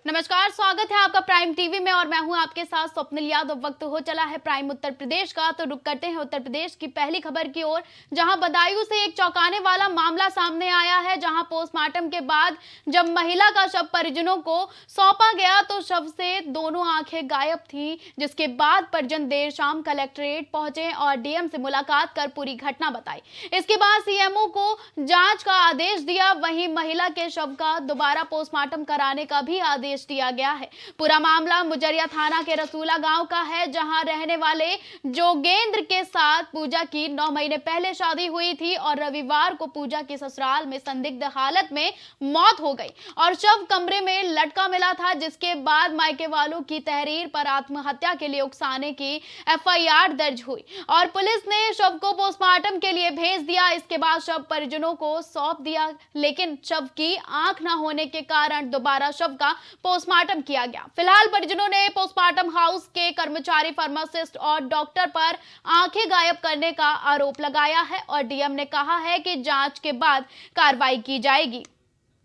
नमस्कार, स्वागत है आपका प्राइम टीवी में और मैं हूं आपके साथ स्वप्निल यादव। वक्त हो चला है प्राइम उत्तर प्रदेश का, तो रुक करते हैं उत्तर प्रदेश की पहली खबर की ओर, जहां बदायूं से एक चौंकाने वाला मामला सामने आया है। जहां पोस्टमार्टम के बाद जब महिला का शव परिजनों को सौंपा गया तो शव से दोनों आंखें गायब थी, जिसके बाद परिजन देर शाम कलेक्ट्रेट पहुंचे और डीएम से मुलाकात कर पूरी घटना बताई। इसके बाद सीएमओ को जांच का आदेश दिया। वहीं महिला के शव का दोबारा पोस्टमार्टम कराने का भी आदेश दिया गया है। पूरा मामला मुजरिया थाना के रसूला गांव का है, जहां रहने वाले जोगेंद्र के साथ पूजा की 9 महीने पहले शादी हुई थी और रविवार को पूजा के ससुराल में संदिग्ध हालत में मौत हो गई और शव कमरे में लटका मिला था, जिसके बाद मायके वालों की तहरीर पर आत्महत्या के लिए उकसाने की एफआईआर दर्ज हुई और पुलिस ने शव को पोस्टमार्टम के लिए भेज दिया। इसके बाद शव परिजनों को सौंप दिया, लेकिन शव की आंख न होने के कारण दोबारा शव का पोस्टमार्टम किया गया। फिलहाल परिजनों ने पोस्टमार्टम हाउस के कर्मचारी, फार्मासिस्ट और डॉक्टर पर आंखें गायब करने का आरोप लगाया है और डीएम ने कहा है कि जांच के बाद कार्रवाई की जाएगी।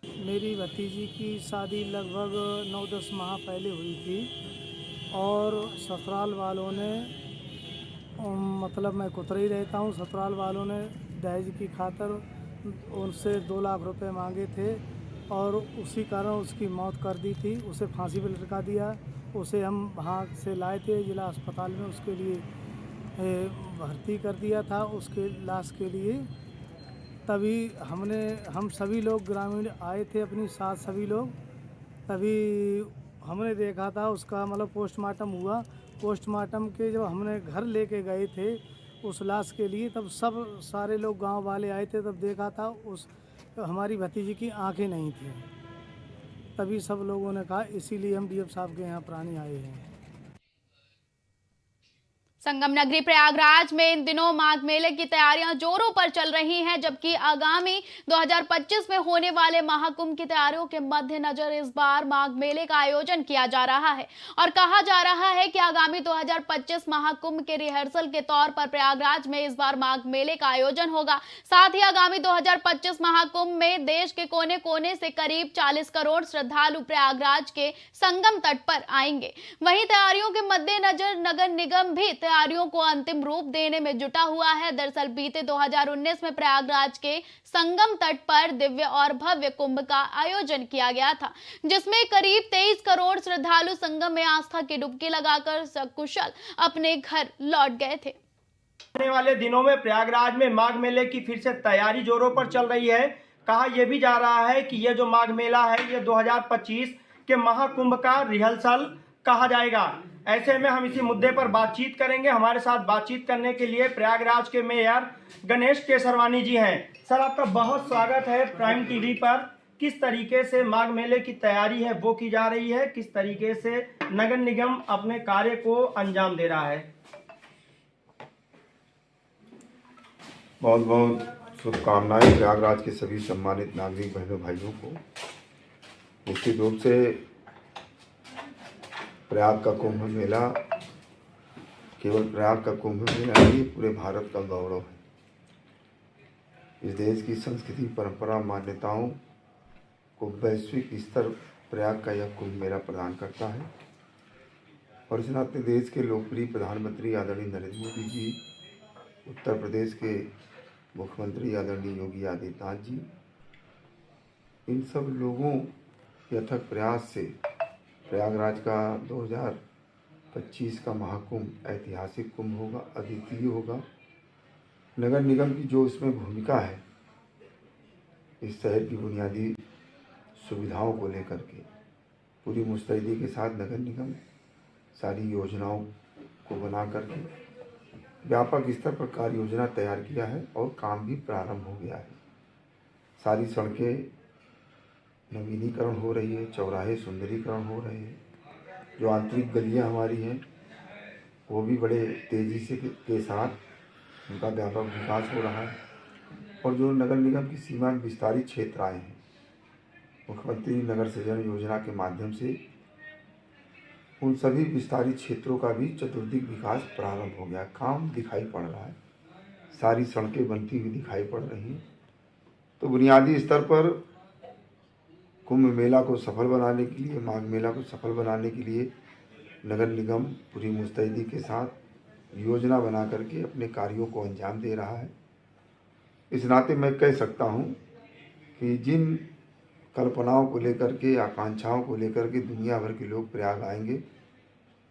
मेरी भतीजी की शादी लगभग 9-10 माह पहले हुई थी और ससुराल वालों ने मतलब मैं कुतरा ही रहता हूँ। ससुराल वालों ने दहेज की खातिर उनसे 2 लाख रुपए मांगे थे और उसी कारण उसकी मौत कर दी थी। उसे फांसी पर लटका दिया। उसे हम वहाँ से लाए थे जिला अस्पताल में, उसके लिए भर्ती कर दिया था उसके लाश के लिए। तभी हम सभी लोग ग्रामीण आए थे, अपनी साथ सभी लोग। तभी हमने देखा था उसका मतलब पोस्टमार्टम हुआ। पोस्टमार्टम के जब हमने घर लेके गए थे उस लाश के लिए, तब सब सारे लोग गांव वाले आए थे। तब देखा था उस हमारी भतीजी की आंखें नहीं थी। तभी सब लोगों ने कहा, इसीलिए हम डीएम साहब के यहाँ प्राणी आए हैं। संगम नगरी प्रयागराज में इन दिनों माघ मेले की तैयारियां जोरों पर चल रही हैं, जबकि आगामी 2025 में होने वाले महाकुंभ की तैयारियों के मद्देनजर इस बार माघ मेले का आयोजन किया जा रहा है और कहा जा रहा है कि आगामी 2025 महाकुंभ के रिहर्सल के तौर पर प्रयागराज में इस बार माघ मेले का आयोजन होगा। साथ ही आगामी 2025 महाकुंभ में देश के कोने कोने से करीब 40 करोड़ श्रद्धालु प्रयागराज के संगम तट पर आएंगे। वहीं तैयारियों के मद्देनजर नगर निगम भी तैयारियों को अंतिम रूप देने में जुटा हुआ है। दरअसल बीते 2019 में प्रयागराज के संगम तट पर दिव्य और भव्य कुंभ का आयोजन किया गया था, जिसमें करीब 23 करोड़ श्रद्धालु संगम में आस्था की डुबकी लगाकर सकुशल अपने घर लौट गए थे। आने वाले दिनों में प्रयागराज में माघ मेले की फिर से तैयारी जोरों पर चल रही है। कहा यह भी जा रहा है कि ये जो माघ मेला है ये 2025 के महाकुंभ का रिहर्सल कहा जाएगा। ऐसे में हम इसी मुद्दे पर बातचीत करेंगे। हमारे साथ बातचीत करने के लिए प्रयागराज के मेयर गणेश केसरवानी जी हैं। सर, आपका बहुत स्वागत है प्राइम टीवी पर। किस तरीके से माघ मेले की तैयारी है वो की जा रही है, किस तरीके से नगर निगम अपने कार्य को अंजाम दे रहा है? बहुत बहुत शुभकामनाएं प्रयागराज के सभी सम्मानित नागरिक बहनों भाइयों को। निश्चित रूप से प्रयाग का कुंभ मेला केवल प्रयाग का कुंभ मेला नहीं, पूरे भारत का गौरव है। इस देश की संस्कृति, परंपरा, मान्यताओं को वैश्विक स्तर प्रयाग का यह कुंभ मेला प्रदान करता है और इस नाते देश के लोकप्रिय प्रधानमंत्री आदरणीय नरेंद्र मोदी जी, उत्तर प्रदेश के मुख्यमंत्री आदरणीय योगी आदित्यनाथ जी, इन सब लोगों के अथक प्रयास से प्रयागराज का 2025 का महाकुंभ ऐतिहासिक कुंभ होगा, अद्वितीय होगा। नगर निगम की जो इसमें भूमिका है, इस शहर की बुनियादी सुविधाओं को लेकर के पूरी मुस्तैदी के साथ नगर निगम सारी योजनाओं को बना करके व्यापक स्तर पर कार्य योजना तैयार किया है और काम भी प्रारंभ हो गया है। सारी सड़कें नवीनीकरण हो रही है, चौराहे सुंदरीकरण हो रहे हैं, जो आंतरिक गलियां हमारी हैं वो भी बड़े तेज़ी से के साथ उनका व्यापक विकास हो रहा है और जो नगर निगम की सीमा में विस्तारित क्षेत्र आए हैं, मुख्यमंत्री नगर सृजन योजना के माध्यम से उन सभी विस्तारित क्षेत्रों का भी चतुर्दिक विकास प्रारंभ हो गया। काम दिखाई पड़ रहा है, सारी सड़कें बनती हुई दिखाई पड़ रही हैं। तो बुनियादी स्तर पर कुंभ मेला को सफल बनाने के लिए, माघ मेला को सफल बनाने के लिए नगर निगम पूरी मुस्तैदी के साथ योजना बना करके अपने कार्यों को अंजाम दे रहा है। इस नाते मैं कह सकता हूँ कि जिन कल्पनाओं को लेकर के, आकांक्षाओं को लेकर के दुनिया भर के लोग प्रयाग आएंगे,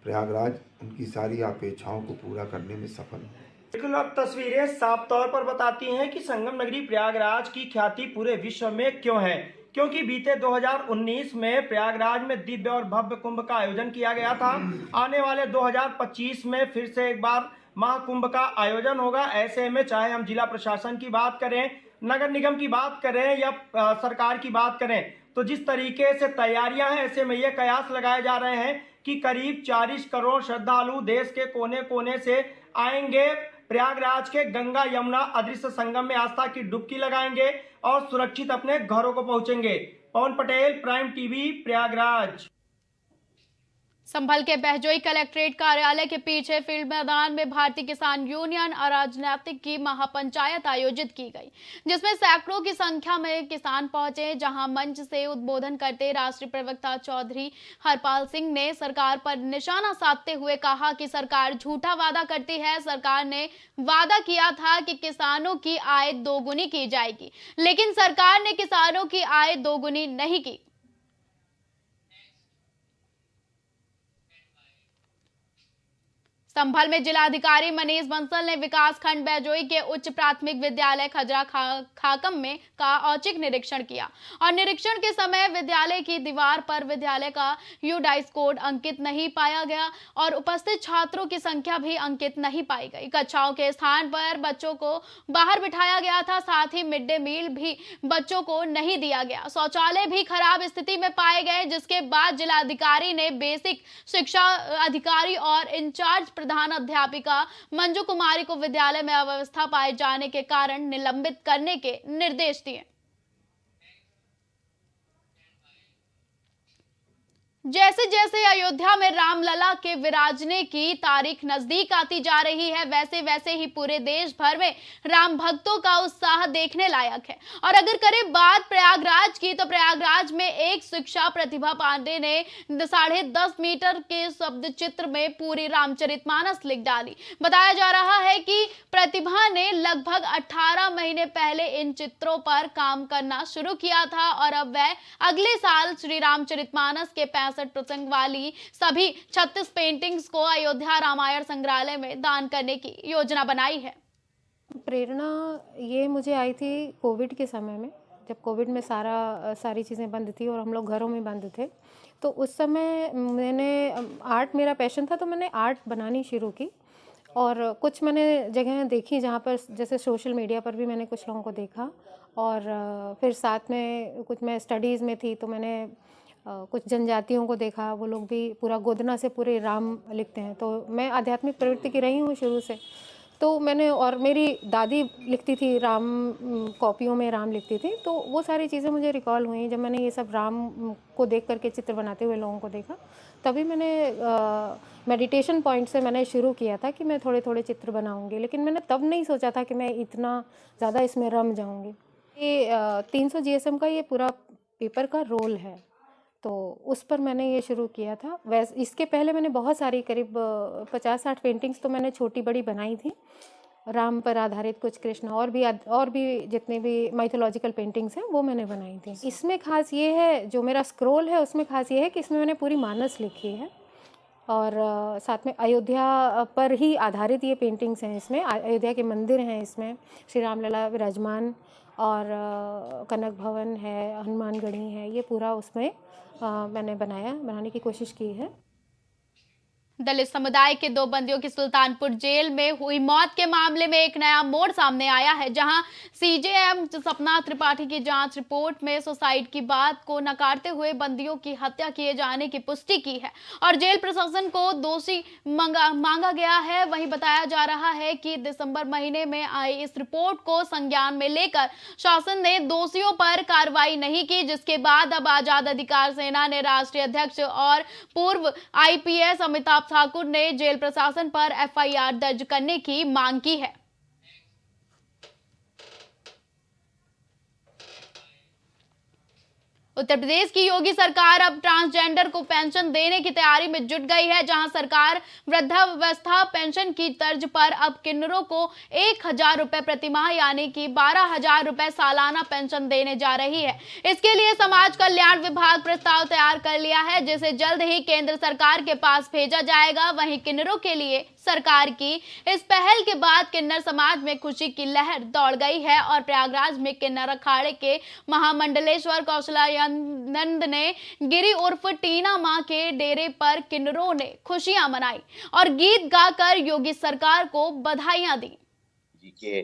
प्रयागराज उनकी सारी अपेक्षाओं को पूरा करने में सफल है। बिल्कुल, अब तस्वीरें साफ तौर पर बताती हैं कि संगम नगरी प्रयागराज की ख्याति पूरे विश्व में क्यों है, क्योंकि बीते 2019 में प्रयागराज में दिव्य और भव्य कुंभ का आयोजन किया गया था। आने वाले 2025 में फिर से एक बार महाकुंभ का आयोजन होगा। ऐसे में चाहे हम जिला प्रशासन की बात करें, नगर निगम की बात करें या सरकार की बात करें, तो जिस तरीके से तैयारियां हैं, ऐसे में ये कयास लगाए जा रहे हैं कि करीब 40 करोड़ श्रद्धालु देश के कोने कोने से आएंगे, प्रयागराज के गंगा यमुना अदृश्य संगम में आस्था की डुबकी लगाएंगे और सुरक्षित अपने घरों को पहुंचेंगे। पवन पटेल, प्राइम टीवी, प्रयागराज। संभल के बहजोई कलेक्ट्रेट कार्यालय के पीछे फील्ड मैदान में भारतीय किसान यूनियन और राजनीतिक की महापंचायत आयोजित की गई, जिसमें सैकड़ों की संख्या में किसान पहुंचे। जहां मंच से उद्बोधन करते राष्ट्रीय प्रवक्ता चौधरी हरपाल सिंह ने सरकार पर निशाना साधते हुए कहा कि सरकार झूठा वादा करती है। सरकार ने वादा किया था कि किसानों की आय दोगुनी की जाएगी, लेकिन सरकार ने किसानों की आय दोगुनी नहीं की। संभल में जिलाधिकारी मनीष बंसल ने विकास खंड बैजोई के उच्च प्राथमिक विद्यालय खजरा खाकम में का औचक निरीक्षण किया और निरीक्षण के समय विद्यालय की दीवार पर विद्यालय का यूडाइस कोड अंकित नहीं पाया गया और उपस्थित छात्रों की संख्या भी अंकित नहीं पाई गई। कक्षाओं के स्थान पर बच्चों को बाहर बिठाया गया था, साथ ही मिड डे मील भी बच्चों को नहीं दिया गया। शौचालय भी खराब स्थिति में पाए गए, जिसके बाद जिलाधिकारी ने बेसिक शिक्षा अधिकारी और इंचार्ज प्रधान अध्यापिका मंजू कुमारी को विद्यालय में अव्यवस्था पाए जाने के कारण निलंबित करने के निर्देश दिए। जैसे जैसे अयोध्या में रामलला के विराजने की तारीख नजदीक आती जा रही है, वैसे वैसे ही पूरे देश भर में राम भक्तों का उत्साह देखने लायक है। और अगर करें बात प्रयागराज की, तो प्रयागराज में एक शिक्षा प्रतिभा पांडे ने 10.5 मीटर के शब्द चित्र में पूरी रामचरितमानस लिख डाली। बताया जा रहा है कि प्रतिभा ने लगभग 18 महीने पहले इन चित्रों पर काम करना शुरू किया था और अब वह अगले साल श्री रामचरितमानस के 65 प्रसंग वाली सभी 36 पेंटिंग्स को अयोध्या रामायण संग्रहालय में दान करने की योजना बनाई है। प्रेरणा ये मुझे आई थी कोविड के समय में, जब कोविड में सारी चीज़ें बंद थी और हम लोग घरों में बंद थे। तो उस समय मैंने आर्ट, मेरा पैशन था, तो मैंने आर्ट बनानी शुरू की और कुछ मैंने जगह देखी जहाँ पर, जैसे सोशल मीडिया पर भी मैंने कुछ लोगों को देखा और फिर साथ में कुछ मैं स्टडीज़ में थी तो मैंने कुछ जनजातियों को देखा, वो लोग भी पूरा गोदना से पूरे राम लिखते हैं। तो मैं आध्यात्मिक प्रवृत्ति की रही हूँ शुरू से, तो मैंने, और मेरी दादी लिखती थी राम, कॉपियों में राम लिखती थी, तो वो सारी चीज़ें मुझे रिकॉल हुई जब मैंने ये सब राम को देख करके चित्र बनाते हुए लोगों को देखा। तभी मैंने मेडिटेशन पॉइंट से मैंने शुरू किया था कि मैं थोड़े थोड़े चित्र बनाऊंगी, लेकिन मैंने तब नहीं सोचा था कि मैं इतना ज़्यादा इसमें रम जाऊंगी। ये 300 GSM का ये पूरा पेपर का रोल है, तो उस पर मैंने ये शुरू किया था। वैसे इसके पहले मैंने बहुत सारी, करीब 50-60 पेंटिंग्स तो मैंने छोटी बड़ी बनाई थी, राम पर आधारित, कुछ कृष्ण, और भी जितने भी माइथोलॉजिकल पेंटिंग्स हैं वो मैंने बनाई थी। इसमें खास ये है, जो मेरा स्क्रोल है उसमें खास ये है कि इसमें मैंने पूरी मानस लिखी है और साथ में अयोध्या पर ही आधारित ये पेंटिंग्स हैं। इसमें अयोध्या के मंदिर हैं, इसमें श्री रामलला विराजमान और कनक भवन है, हनुमानगढ़ी है, ये पूरा उसमें मैंने बनाने की कोशिश की है। दलित समुदाय के 2 बंदियों की सुल्तानपुर जेल में हुई मौत के मामले में एक नया मोड़ सामने आया है, जहां सीजेएम सपना त्रिपाठी की जांच रिपोर्ट में सुसाइड की बात को नकारते हुए बंदियों की हत्या किए जाने की पुष्टि की है और जेल प्रशासन को दोषी मांगा गया है। वहीं बताया जा रहा है कि दिसंबर महीने में आई इस रिपोर्ट को संज्ञान में लेकर शासन ने दोषियों पर कार्रवाई नहीं की, जिसके बाद अब आजाद अधिकार सेना ने राष्ट्रीय अध्यक्ष और पूर्व IPS अमिताभ ठाकुर ने जेल प्रशासन पर FIR दर्ज करने की मांग की है। उत्तर प्रदेश की योगी सरकार अब ट्रांसजेंडर को पेंशन देने की तैयारी में जुट गई है, जहां सरकार वृद्धावस्था पेंशन की तर्ज पर अब किन्नरों को 1000 रुपए प्रतिमाह यानी कि 12,000 रुपए सालाना पेंशन देने जा रही है। इसके लिए समाज कल्याण विभाग प्रस्ताव तैयार कर लिया है, जिसे जल्द ही केंद्र सरकार के पास भेजा जाएगा। वहीं किन्नरों के लिए सरकार की इस पहल के बाद किन्नर समाज में खुशी की लहर दौड़ गई है और प्रयागराज में किन्नर अखाड़े के महामंडलेश्वर कौशलानंद ने गिरी उर्फ टीना मां के डेरे पर किन्नरों ने खुशियां मनाई और गीत गाकर योगी सरकार को बधाइयां दी। जी के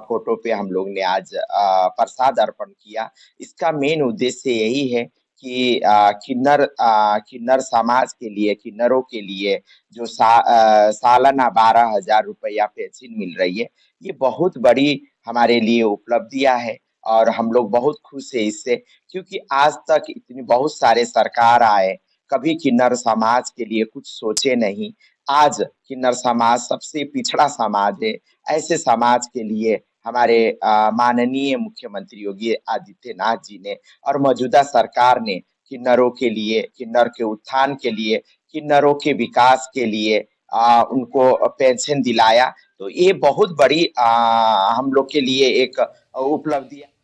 फोटो पे हम लोग ने आज प्रसाद अर्पण किया। इसका मेन उद्देश्य यही है कि किन्नर समाज के लिए, किन्नरों के लिए जो सालाना 12,000 रुपया पेंशन मिल रही है, ये बहुत बड़ी हमारे लिए उपलब्धियां है और हम लोग बहुत खुश है इससे, क्योंकि आज तक इतनी बहुत सारे सरकार आए, कभी किन्नर समाज के लिए कुछ सोचे नहीं। आज किन्नर समाज सबसे पिछड़ा समाज है। ऐसे समाज के लिए हमारे माननीय मुख्यमंत्री योगी आदित्यनाथ जी ने और मौजूदा सरकार ने किन्नरों के लिए, किन्नर के उत्थान के लिए, किन्नरों के विकास के लिए उनको पेंशन दिलाया। तो ये बहुत बड़ी हम लोग के लिए एक उपलब्धि है।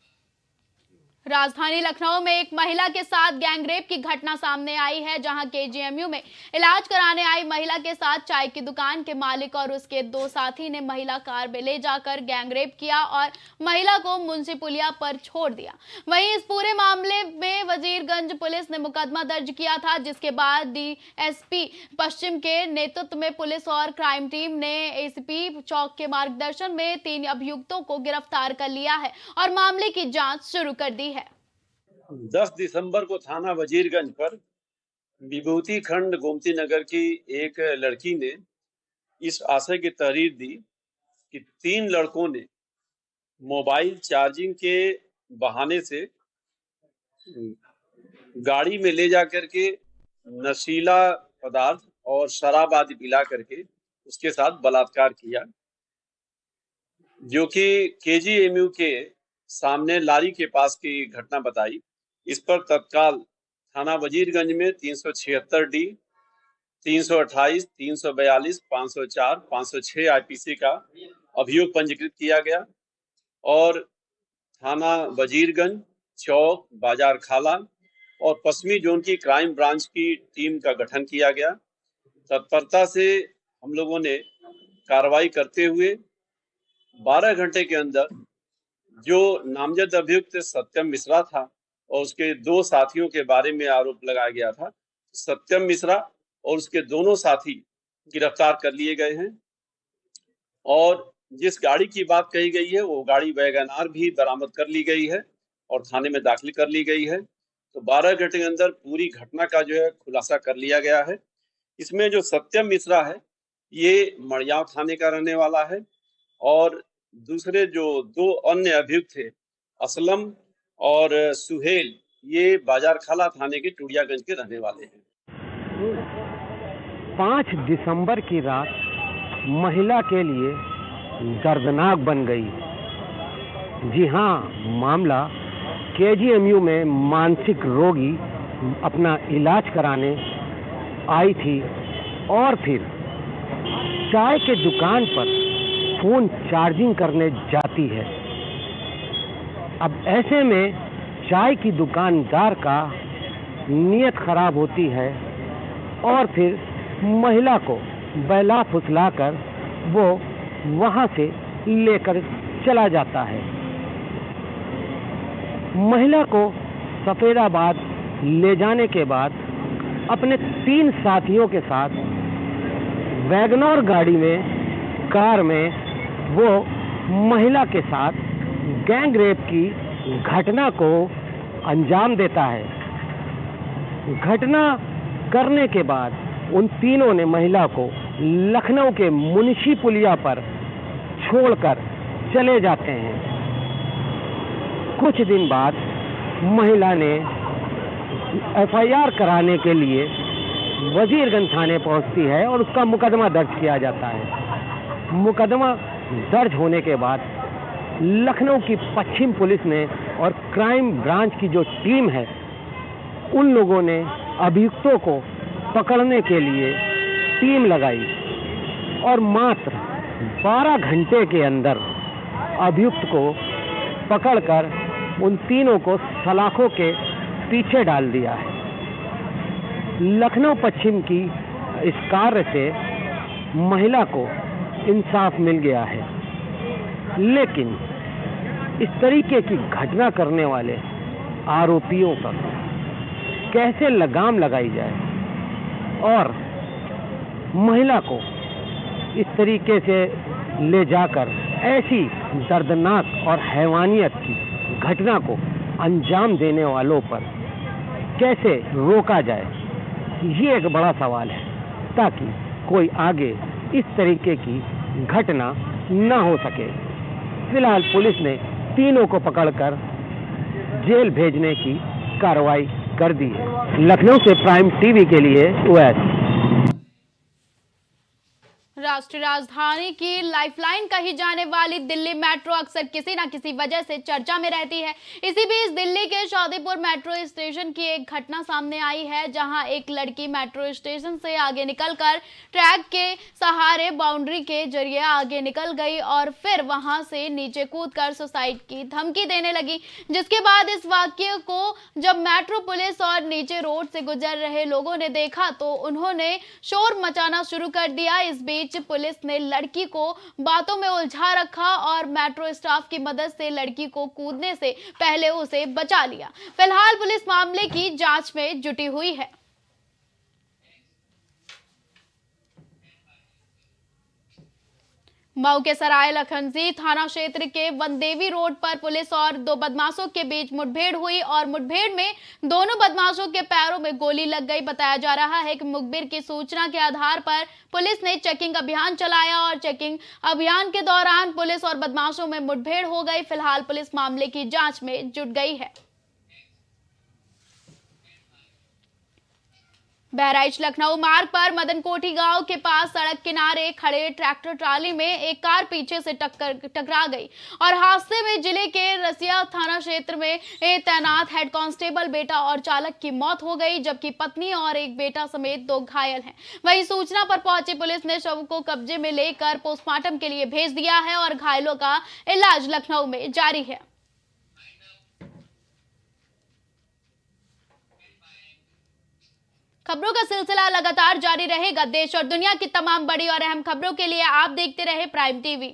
राजधानी लखनऊ में एक महिला के साथ गैंगरेप की घटना सामने आई है, जहां केजीएमयू में इलाज कराने आई महिला के साथ चाय की दुकान के मालिक और उसके 2 साथी ने महिला कार में ले जाकर गैंगरेप किया और महिला को मुंशी पुलिया पर छोड़ दिया। वहीं इस पूरे मामले में वजीरगंज पुलिस ने मुकदमा दर्ज किया था, जिसके बाद डीएसपी पश्चिम के नेतृत्व में पुलिस और क्राइम टीम ने एसीपी चौक के मार्गदर्शन में 3 अभियुक्तों को गिरफ्तार कर लिया है और मामले की जांच शुरू कर दी है। 10 दिसंबर को थाना वजीरगंज पर विभूति खंड गोमती नगर की एक लड़की ने इस आशय की तहरीर दी कि 3 लड़कों ने मोबाइल चार्जिंग के बहाने से गाड़ी में ले जा करके नशीला पदार्थ और शराब आदि पिला करके उसके साथ बलात्कार किया, जो कि केजीएमयू के सामने लारी के पास की घटना बताई। इस पर तत्काल थाना वजीरगंज में 376 डी, 328, 342, 504, 506 आईपीसी का अभियोग पंजीकृत किया गया और थाना वजीरगंज, चौक, बाजार खाला और पश्चिमी जोन की क्राइम ब्रांच की टीम का गठन किया गया। तत्परता से हम लोगों ने कार्रवाई करते हुए 12 घंटे के अंदर जो नामजद अभियुक्त सत्यम मिश्रा था और उसके 2 साथियों के बारे में आरोप लगाया गया था, सत्यम मिश्रा और उसके दोनों साथी गिरफ्तार कर लिए गए हैं और जिस गाड़ी की बात कही गई है वो गाड़ी वैगनआर भी बरामद कर ली गई है और थाने में दाखिल कर ली गई है। तो 12 घंटे के अंदर पूरी घटना का जो है खुलासा कर लिया गया है। इसमें जो सत्यम मिश्रा है ये मड़ियाव थाने का रहने वाला है और दूसरे जो 2 अन्य अभियुक्त थे असलम और सुहेल, ये बाजार खाला थाने के टूड़ियागंज के रहने वाले हैं। 5 दिसंबर की रात महिला के लिए दर्दनाक बन गई। जी हाँ, मामला केजीएमयू में मानसिक रोगी अपना इलाज कराने आई थी और फिर चाय के दुकान पर फोन चार्जिंग करने जाती है। अब ऐसे में चाय की दुकानदार का नीयत खराब होती है और फिर महिला को बहला फुसलाकर वो वहां से लेकर चला जाता है। महिला को सफेदाबाद ले जाने के बाद अपने 3 साथियों के साथ वैगनआर गाड़ी में, कार में वो महिला के साथ गैंग रेप की घटना को अंजाम देता है। घटना करने के बाद उन तीनों ने महिला को लखनऊ के मुंशी पुलिया पर छोड़कर चले जाते हैं। कुछ दिन बाद महिला ने एफआईआर कराने के लिए वजीरगंज थाने पहुंचती है और उसका मुकदमा दर्ज किया जाता है। मुकदमा दर्ज होने के बाद लखनऊ की पश्चिम पुलिस ने और क्राइम ब्रांच की जो टीम है उन लोगों ने अभियुक्तों को पकड़ने के लिए टीम लगाई और मात्र 12 घंटे के अंदर अभियुक्त को पकड़कर उन तीनों को सलाखों के पीछे डाल दिया है। लखनऊ पश्चिम की इस कार्य से महिला को इंसाफ मिल गया है, लेकिन इस तरीके की घटना करने वाले आरोपियों पर कैसे लगाम लगाई जाए और महिला को इस तरीके से ले जाकर ऐसी दर्दनाक और हैवानियत की घटना को अंजाम देने वालों पर कैसे रोका जाए, ये एक बड़ा सवाल है, ताकि कोई आगे इस तरीके की घटना न हो सके। फिलहाल पुलिस ने तीनों को पकड़कर जेल भेजने की कार्रवाई कर दी है। लखनऊ से प्राइम टीवी के लिए उवैस। राष्ट्रीय राजधानी की लाइफलाइन कही जाने वाली दिल्ली मेट्रो अक्सर किसी न किसी वजह से चर्चा में रहती है। इसी बीच दिल्ली के शादीपुर मेट्रो स्टेशन की एक घटना सामने आई है, जहां एक लड़की मेट्रो स्टेशन से आगे निकलकर ट्रैक के सहारे बाउंड्री के जरिए आगे निकल गई और फिर वहां से नीचे कूदकर सुसाइड की धमकी देने लगी। जिसके बाद इस वाकये को जब मेट्रो पुलिस और नीचे रोड से गुजर रहे लोगों ने देखा तो उन्होंने शोर मचाना शुरू कर दिया। इस बीच पुलिस ने लड़की को बातों में उलझा रखा और मेट्रो स्टाफ की मदद से लड़की को कूदने से पहले उसे बचा लिया। फिलहाल पुलिस मामले की जांच में जुटी हुई है। मऊ के सराय लखनसी थाना क्षेत्र के वनदेवी रोड पर पुलिस और दो बदमाशों के बीच मुठभेड़ हुई और मुठभेड़ में दोनों बदमाशों के पैरों में गोली लग गई। बताया जा रहा है कि मुखबिर की सूचना के आधार पर पुलिस ने चेकिंग अभियान चलाया और चेकिंग अभियान के दौरान पुलिस और बदमाशों में मुठभेड़ हो गई। फिलहाल पुलिस मामले की जांच में जुट गई है। बहराइच लखनऊ मार्ग पर मदनकोठी गांव के पास सड़क किनारे खड़े ट्रैक्टर ट्राली में एक कार पीछे से टकरा गई और हादसे में जिले के रसिया थाना क्षेत्र में तैनात हेड कांस्टेबल बेटा और चालक की मौत हो गई, जबकि पत्नी और एक बेटा समेत 2 घायल हैं। वहीं सूचना पर पहुंची पुलिस ने शव को कब्जे में लेकर पोस्टमार्टम के लिए भेज दिया है और घायलों का इलाज लखनऊ में जारी है। खबरों का सिलसिला लगातार जारी रहेगा। देश और दुनिया की तमाम बड़ी और अहम खबरों के लिए आप देखते रहे प्राइम टीवी।